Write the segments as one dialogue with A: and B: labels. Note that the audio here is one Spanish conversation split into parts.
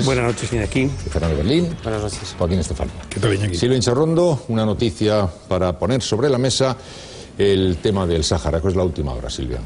A: Buenas noches, Iñaki.
B: Fernando Berlín.
A: Buenas noches.
B: Joaquín Estefano.
C: ¿Qué tal, Iñaki?
B: Silvia Incharrondo, una noticia para poner sobre la mesa el tema del Sáhara, que es la última hora, Silvia.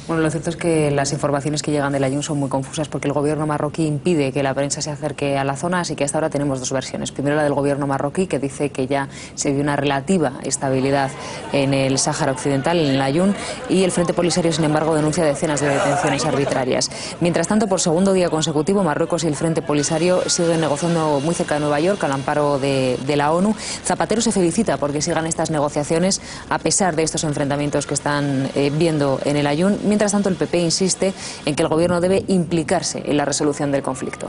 D: Bueno, lo cierto es que las informaciones que llegan del Aaiún son muy confusas porque el gobierno marroquí impide que la prensa se acerque a la zona, así que hasta ahora tenemos dos versiones. Primero la del gobierno marroquí, que dice que ya se vio una relativa estabilidad en el Sáhara Occidental, en el Aaiún, y el Frente Polisario, sin embargo, denuncia decenas de detenciones arbitrarias. Mientras tanto, por segundo día consecutivo, Marruecos y el Frente Polisario siguen negociando muy cerca de Nueva York, al amparo de la ONU. Zapatero se felicita porque sigan estas negociaciones a pesar de estos enfrentamientos que están viendo en el Aaiún. Mientras tanto, el PP insiste en que el gobierno debe implicarse en la resolución del conflicto.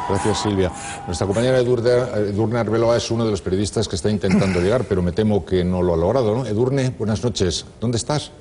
B: Gracias, Silvia. Nuestra compañera Edurne Arbeloa es uno de los periodistas que está intentando llegar, pero me temo que no lo ha logrado, ¿no? Edurne, buenas noches. ¿Dónde estás?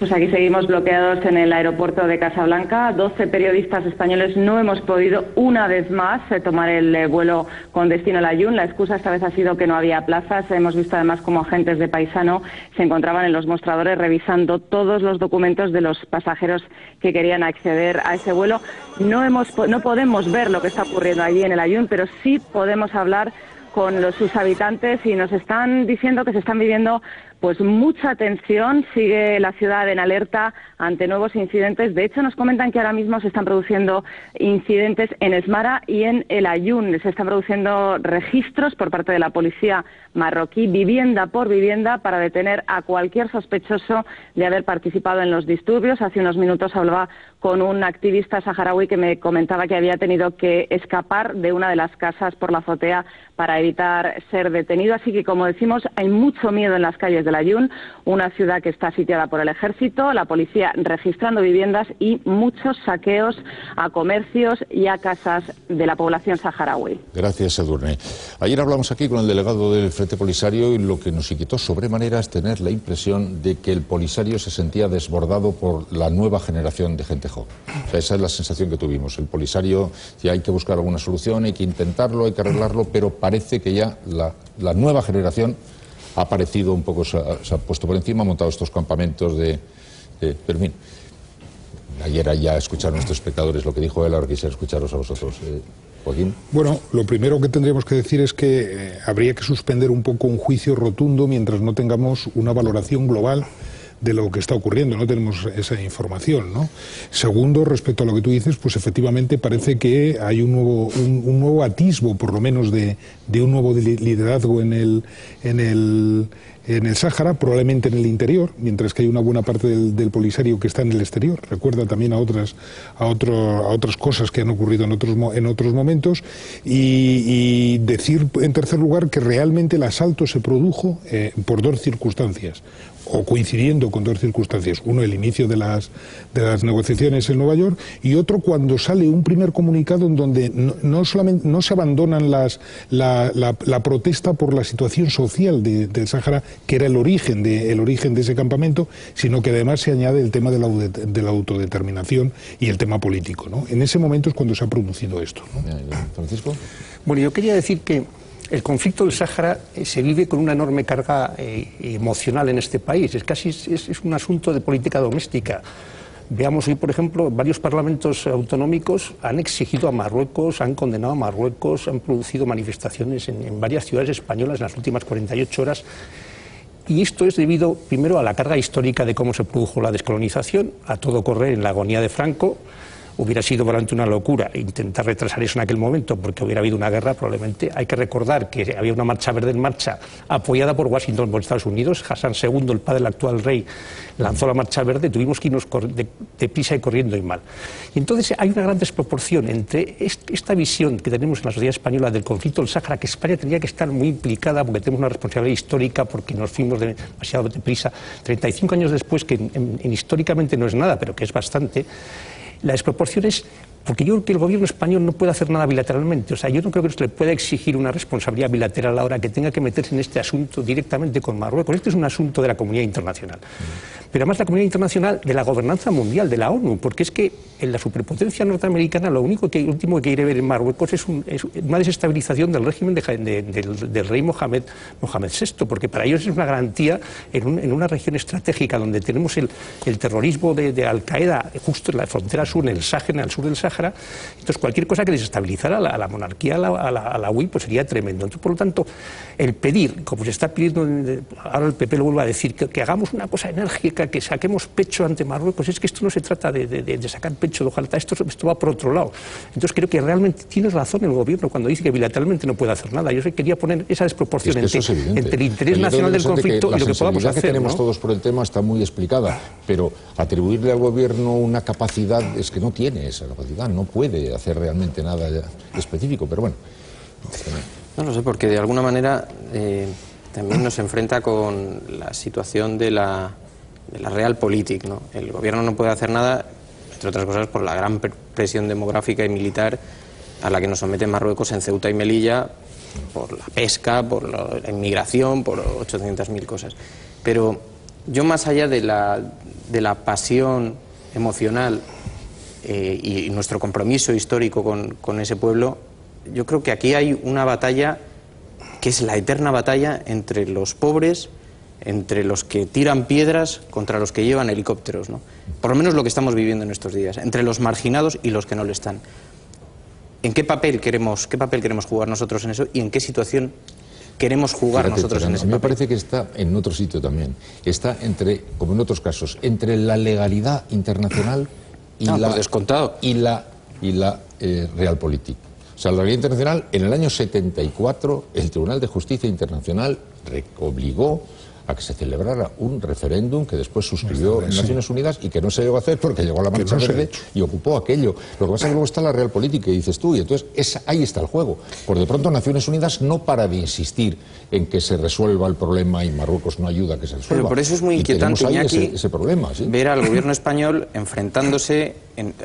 E: Pues aquí seguimos bloqueados en el aeropuerto de Casablanca. 12 periodistas españoles no hemos podido una vez más tomar el vuelo con destino al Aaiún. La excusa esta vez ha sido que no había plazas. Hemos visto además cómo agentes de Paisano se encontraban en los mostradores revisando todos los documentos de los pasajeros que querían acceder a ese vuelo. No podemos ver lo que está ocurriendo allí en el Aaiún, pero sí podemos hablar con sus habitantes y nos están diciendo que se están viviendo pues mucha tensión. Sigue la ciudad en alerta ante nuevos incidentes. De hecho, nos comentan que ahora mismo se están produciendo incidentes en Esmara y en el Aaiún. Se están produciendo registros por parte de la policía marroquí, vivienda por vivienda, para detener a cualquier sospechoso de haber participado en los disturbios. Hace unos minutos hablaba con un activista saharaui que me comentaba que había tenido que escapar de una de las casas por la azotea para evitar ser detenido. Así que, como decimos, hay mucho miedo en las calles del Aaiún, una ciudad que está sitiada por el ejército, la policía registrando viviendas y muchos saqueos a comercios y a casas de la población saharaui.
B: Gracias, Edurne. Ayer hablamos aquí con el delegado del Frente Polisario y lo que nos inquietó sobremanera es tener la impresión de que el Polisario se sentía desbordado por la nueva generación de gente joven. O sea, esa es la sensación que tuvimos. El Polisario, ya hay que buscar alguna solución, hay que intentarlo, hay que arreglarlo, pero parece que ya la nueva generación ha aparecido un poco, se ha puesto por encima, ha montado estos campamentos pero en fin, ayer ya escucharon nuestros espectadores lo que dijo él, ahora quisiera escucharos a vosotros. Joaquín.
C: Bueno, lo primero que tendríamos que decir es que habría que suspender un poco un juicio rotundo mientras no tengamos una valoración global de lo que está ocurriendo. No tenemos esa información, ¿no? Segundo, respecto a lo que tú dices, pues efectivamente parece que hay un nuevo atisbo, por lo menos, de un nuevo liderazgo en el Sáhara, probablemente en el interior, mientras que hay una buena parte del Polisario que está en el exterior. Recuerda también a otras cosas que han ocurrido en otros momentos. Y decir, en tercer lugar, que realmente el asalto se produjo por dos circunstancias, o coincidiendo con dos circunstancias. Uno, el inicio de las negociaciones en Nueva York, y otro, cuando sale un primer comunicado en donde no solamente no se abandonan la protesta por la situación social del Sáhara, que era el origen de ese campamento, sino que además se añade el tema de la autodeterminación y el tema político, ¿no? En ese momento es cuando se ha producido esto, ¿no?
B: Francisco.
A: Bueno, yo quería decir que el conflicto del Sáhara se vive con una enorme carga emocional en este país. Es un asunto de política doméstica. Veamos hoy, por ejemplo, varios parlamentos autonómicos han exigido a Marruecos, han condenado a Marruecos, han producido manifestaciones en varias ciudades españolas en las últimas 48 horas. Y esto es debido, primero, a la carga histórica de cómo se produjo la descolonización, a todo correr en la agonía de Franco. Hubiera sido realmente una locura intentar retrasar eso en aquel momento, porque hubiera habido una guerra probablemente. Hay que recordar que había una marcha verde en marcha apoyada por Washington, por Estados Unidos. Hassan II, el padre del actual rey, lanzó la marcha verde. Tuvimos que irnos deprisa y corriendo y mal. Y entonces hay una gran desproporción entre esta visión que tenemos en la sociedad española del conflicto del Sáhara, que España tendría que estar muy implicada porque tenemos una responsabilidad histórica, porque nos fuimos demasiado deprisa. 35 años después, que históricamente no es nada, pero que es bastante. La desproporción es porque yo creo que el gobierno español no puede hacer nada bilateralmente. O sea, yo no creo que se le pueda exigir una responsabilidad bilateral ahora que tenga que meterse en este asunto directamente con Marruecos. Este es un asunto de la comunidad internacional. Pero además la comunidad internacional de la gobernanza mundial, de la ONU, porque es que en la superpotencia norteamericana lo último que quiere ver en Marruecos es una desestabilización del régimen del rey Mohamed VI, porque para ellos es una garantía en una región estratégica donde tenemos el terrorismo de Al-Qaeda justo en la frontera sur, en el Sáhara, al sur del Sáhara, Sáhara. Entonces, cualquier cosa que desestabilizara a la monarquía, a la UI, pues sería tremendo. Entonces, por lo tanto, el pedir, como se está pidiendo, ahora el PP lo vuelve a decir, que hagamos una cosa enérgica, que saquemos pecho ante Marruecos, es que esto no se trata de sacar pecho, de ojalá, esto va por otro lado. Entonces, creo que realmente tiene razón el gobierno cuando dice que bilateralmente no puede hacer nada. Yo quería poner esa desproporción entre el interés nacional del conflicto y lo que podamos hacer.
B: La sensibilidad que tenemos todos por el tema está muy explicada, pero atribuirle al gobierno una capacidad es que no tiene esa capacidad, no puede hacer realmente nada específico, pero bueno.
F: No lo sé, porque de alguna manera también nos enfrenta con la situación de la realpolitik, ¿no? El gobierno no puede hacer nada, entre otras cosas, por la gran presión demográfica y militar a la que nos somete Marruecos en Ceuta y Melilla, por la pesca, por la inmigración, por 800.000 cosas. Pero yo, más allá de la pasión emocional y nuestro compromiso histórico con ese pueblo, yo creo que aquí hay una batalla que es la eterna batalla entre los pobres, entre los que tiran piedras contra los que llevan helicópteros, ¿no? Por lo menos lo que estamos viviendo en estos días, entre los marginados y los que no lo están. ¿En qué papel queremos jugar nosotros en eso y en qué situación queremos jugar nosotros en ese papel?
B: Me parece que está en otro sitio también. Está entre, como en otros casos, entre la legalidad internacional y la realpolitik. O sea, la legalidad internacional, en el año 74, el Tribunal de Justicia Internacional obligó a que se celebrara un referéndum que después suscribió Naciones Unidas y que no se llegó a hacer porque llegó la Marcha Verde y ocupó aquello. Lo que pasa es que luego está la realpolitik que dices tú, y entonces ahí está el juego. Por de pronto Naciones Unidas no para de insistir en que se resuelva el problema y Marruecos no ayuda a que se resuelva.
F: Pero por eso es muy inquietante, Iñaki,
B: ese problema, ¿sí?
F: Ver al gobierno español enfrentándose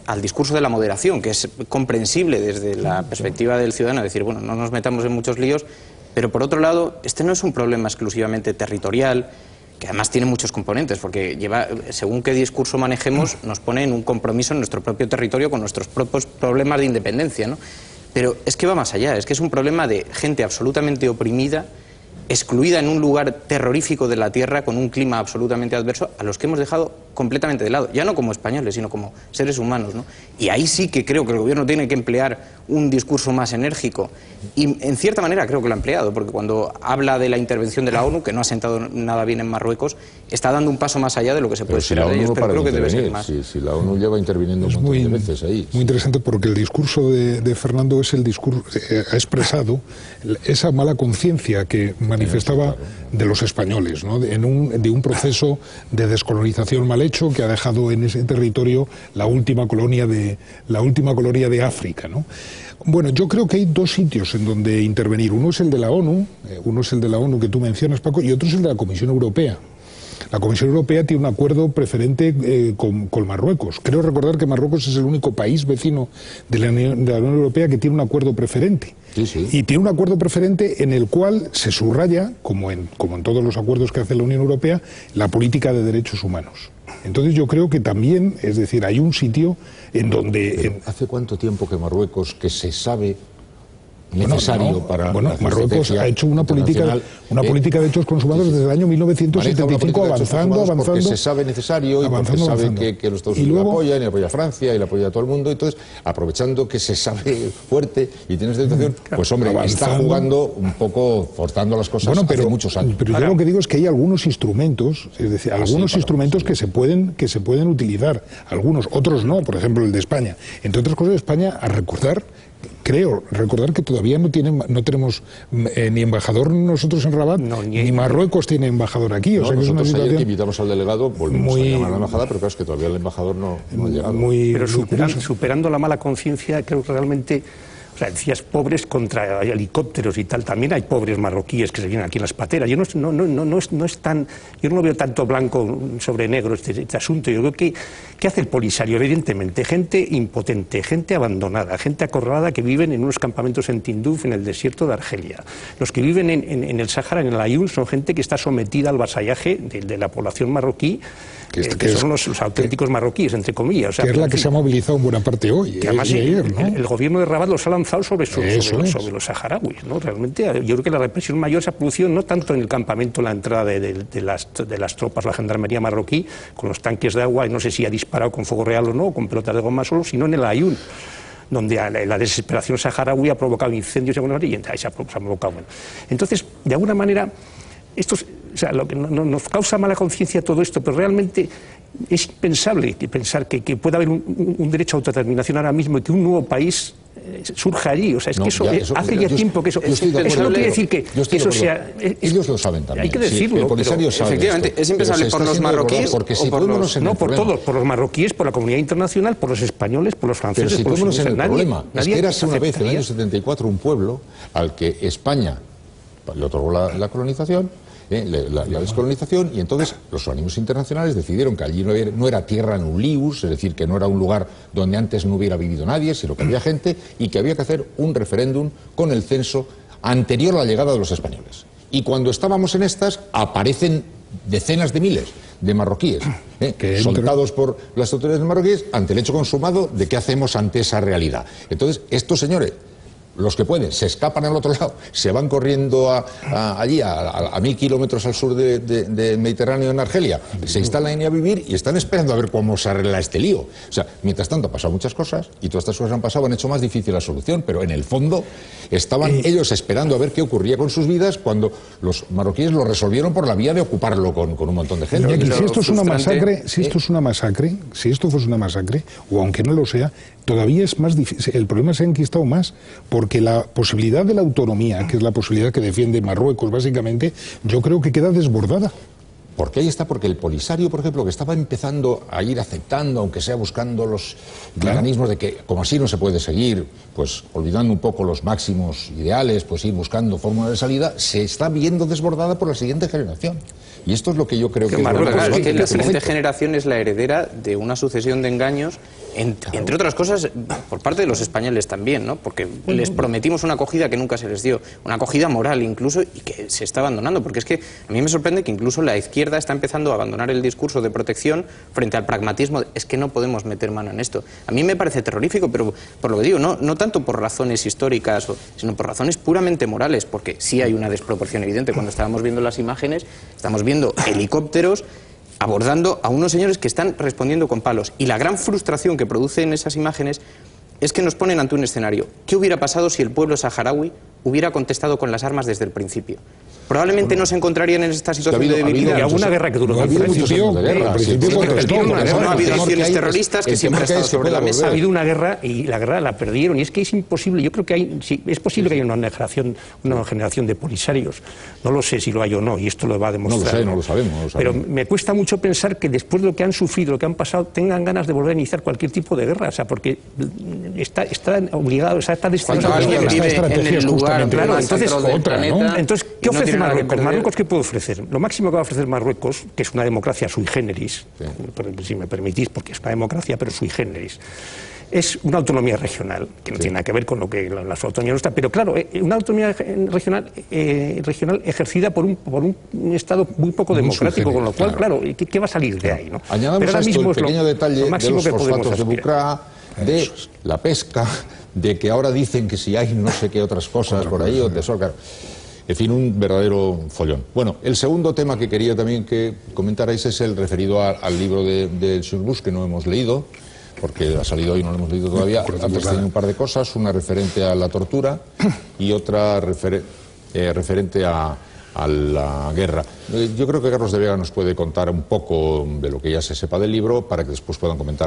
F: al discurso de la moderación, que es comprensible desde la perspectiva del ciudadano, decir, bueno, no nos metamos en muchos líos. Pero por otro lado, este no es un problema exclusivamente territorial, que además tiene muchos componentes, porque según qué discurso manejemos, nos pone en un compromiso en nuestro propio territorio con nuestros propios problemas de independencia, ¿no? Pero es que va más allá, es que es un problema de gente absolutamente oprimida, excluida en un lugar terrorífico de la tierra, con un clima absolutamente adverso, a los que hemos dejado completamente de lado, ya no como españoles, sino como seres humanos, ¿no? Y ahí sí que creo que el gobierno tiene que emplear un discurso más enérgico, y en cierta manera creo que lo ha empleado, porque cuando habla de la intervención de la ONU, que no ha sentado nada bien en Marruecos, está dando un paso más allá de lo que se puede esperar de ellos, pero creo que debe ser más.
B: Si la ONU lleva interviniendo un montón de veces ahí.
C: Muy interesante, porque el discurso de Fernando es el discurso, ha expresado esa mala conciencia que manifestaba de los españoles, ¿no? de un proceso de descolonización mal hecho que ha dejado en ese territorio la última colonia de África, ¿no? Bueno, yo creo que hay dos sitios en donde intervenir. Uno es el de la ONU, que tú mencionas, Paco, y otro es el de la Comisión Europea. La Comisión Europea tiene un acuerdo preferente con Marruecos. Creo recordar que Marruecos es el único país vecino de la Unión Europea que tiene un acuerdo preferente.
B: Sí, sí.
C: Y tiene un acuerdo preferente en el cual se subraya, como en todos los acuerdos que hace la Unión Europea, la política de derechos humanos. Entonces yo creo que también, es decir, hay un sitio en donde...
B: ¿Hace cuánto tiempo que Marruecos, que se sabe necesario para...
C: Bueno, Marruecos ha hecho una política de hechos consumados desde el año 1975, avanzando.
B: Porque se sabe necesario y porque sabe que los Estados Unidos apoyan, y apoya a Francia, y le apoya a todo el mundo. Entonces, aprovechando que se sabe fuerte y tiene esta situación, pues hombre, está jugando un poco, forzando las cosas hace muchos años.
C: Pero yo lo que digo es que hay algunos instrumentos, es decir, que se pueden utilizar, algunos, otros no, por ejemplo el de España. Entre otras cosas, España, creo recordar que todavía no tenemos ni embajador nosotros en Rabat, ni Marruecos tiene embajador aquí. O sea que es una situación...
B: Ayer invitamos al delegado, volvimos a llamar a la embajada, pero claro, es que todavía el embajador no ha llegado.
A: Pero superando la mala conciencia, creo que realmente... O sea, decías pobres contra helicópteros y tal. También hay pobres marroquíes que se vienen aquí en las pateras. Yo no lo veo tanto blanco sobre negro este asunto. Yo creo que ¿qué hace el Polisario? Evidentemente, gente impotente, gente abandonada, gente acorralada que viven en unos campamentos en Tinduf, en el desierto de Argelia. Los que viven en el Sáhara, en el Aaiún, son gente que está sometida al vasallaje de la población marroquí, que son los auténticos marroquíes, entre comillas. O sea,
C: que es la que se ha movilizado en buena parte hoy.
A: Que además el gobierno de Rabat los ha lanzado sobre los saharauis, ¿no? Realmente yo creo que la represión mayor se ha producido no tanto en el campamento, la entrada de las tropas, la gendarmería marroquí, con los tanques de agua, y no sé si ha disparado con fuego real o no, o con pelotas de goma solo, sino en el Aaiún. donde la desesperación saharaui ha provocado incendios y ahí se ha provocado. Bueno. Entonces, de alguna manera, lo que nos causa mala conciencia todo esto, pero realmente es impensable pensar que pueda haber un derecho a autodeterminación ahora mismo y que un nuevo país surja allí. O sea, es que eso hace ya tiempo que eso no quiere decir que eso sea...
B: Ellos lo saben también.
A: Hay que decirlo.
B: Sí, el Polisario sabe
F: efectivamente,
B: esto,
F: es impensable por los marroquíes
B: o por los...
A: No, por todos, por los marroquíes, por la comunidad internacional, por los españoles, por los franceses,
B: pero
A: por los
B: en el problema. Es que era una vez, en el año
A: aceptaría.
B: 74, un pueblo al que España le otorgó la colonización, la descolonización, y entonces los organismos internacionales decidieron que allí no era tierra nullius, es decir, que no era un lugar donde antes no hubiera vivido nadie, sino que había gente, y que había que hacer un referéndum con el censo anterior a la llegada de los españoles. Y cuando estábamos en estas, aparecen decenas de miles de marroquíes, soltados por las autoridades marroquíes ante el hecho consumado de qué hacemos ante esa realidad. Entonces, estos señores, los que pueden, se escapan al otro lado, se van corriendo allí a 1000 kilómetros al sur del Mediterráneo, en Argelia, se instalan ahí a vivir y están esperando a ver cómo se arregla este lío. O sea, mientras tanto han pasado muchas cosas y todas estas cosas han pasado, han hecho más difícil la solución, pero en el fondo estaban ellos esperando a ver qué ocurría con sus vidas cuando los marroquíes lo resolvieron por la vía de ocuparlo con un montón de gente.
C: Y si esto es una masacre, si esto fuese una masacre, o aunque no lo sea, todavía es más difícil. El problema se ha enquistado más, porque la posibilidad de la autonomía, que es la posibilidad que defiende Marruecos básicamente, yo creo que queda desbordada.
B: Porque ahí está, porque el Polisario, por ejemplo, que estaba empezando a ir aceptando, aunque sea buscando los mecanismos de que, como así no se puede seguir, pues olvidando un poco los máximos ideales, pues ir buscando fórmulas de salida, se está viendo desbordada por la siguiente generación. Y esto es lo que yo creo que
F: es que la siguiente generación es la heredera de una sucesión de engaños, entre otras cosas, por parte de los españoles también, ¿no? Porque les prometimos una acogida que nunca se les dio, una acogida moral incluso, y que se está abandonando. Porque es que a mí me sorprende que incluso la izquierda está empezando a abandonar el discurso de protección frente al pragmatismo. Es que no podemos meter mano en esto. A mí me parece terrorífico, pero por lo que digo, no tanto por razones históricas, sino por razones puramente morales, porque sí hay una desproporción evidente. Cuando estábamos viendo las imágenes, estamos viendo helicópteros abordando a unos señores que están respondiendo con palos. Y la gran frustración que producen esas imágenes es que nos ponen ante un escenario. ¿Qué hubiera pasado si el pueblo saharaui hubiera contestado con las armas desde el principio? Probablemente no se encontrarían en esta situación de debilidad.
A: Y alguna guerra que duró.
C: No
F: ha habido acciones terroristas que siempre han estado sobre la mesa.
A: Ha habido una guerra y la guerra la perdieron. Y es que es imposible. Yo creo que es posible que haya una generación de polisarios. No lo sé si lo hay o no, y esto lo va a demostrar.
B: No lo sabemos.
A: Pero me cuesta mucho pensar que después de lo que han sufrido, lo que han pasado, tengan ganas de volver a iniciar cualquier tipo de guerra. O sea, porque están obligados, está destinado
F: a alguien vive en el lugar más central del planeta.
A: Entonces, ¿qué ofrece Marruecos? ¿Marruecos qué puede ofrecer? Lo máximo que va a ofrecer Marruecos, que es una democracia sui generis, si me permitís, porque es una democracia, pero sui generis, es una autonomía regional, que no tiene nada que ver con lo que las autonomías no están. Pero claro, una autonomía regional ejercida por un Estado muy poco democrático, con lo cual, claro, ¿qué va a salir de ahí? ¿no?
B: Añadamos
A: pero ahora
B: a esto
A: mismo
B: el pequeño detalle de los fosfatos de
A: aspirar.
B: Bucra, de la pesca, de que ahora dicen que si hay no sé qué otras cosas por ahí, o tesoro. En fin, un verdadero follón. Bueno, el segundo tema que quería también que comentarais es el referido al libro del señor Bush, que no hemos leído, porque ha salido hoy y no lo hemos leído todavía. Antes tenía un par de cosas, una referente a la tortura y otra referente a la guerra. Yo creo que Carlos de Vega nos puede contar un poco de lo que ya se sepa del libro para que después puedan comentar.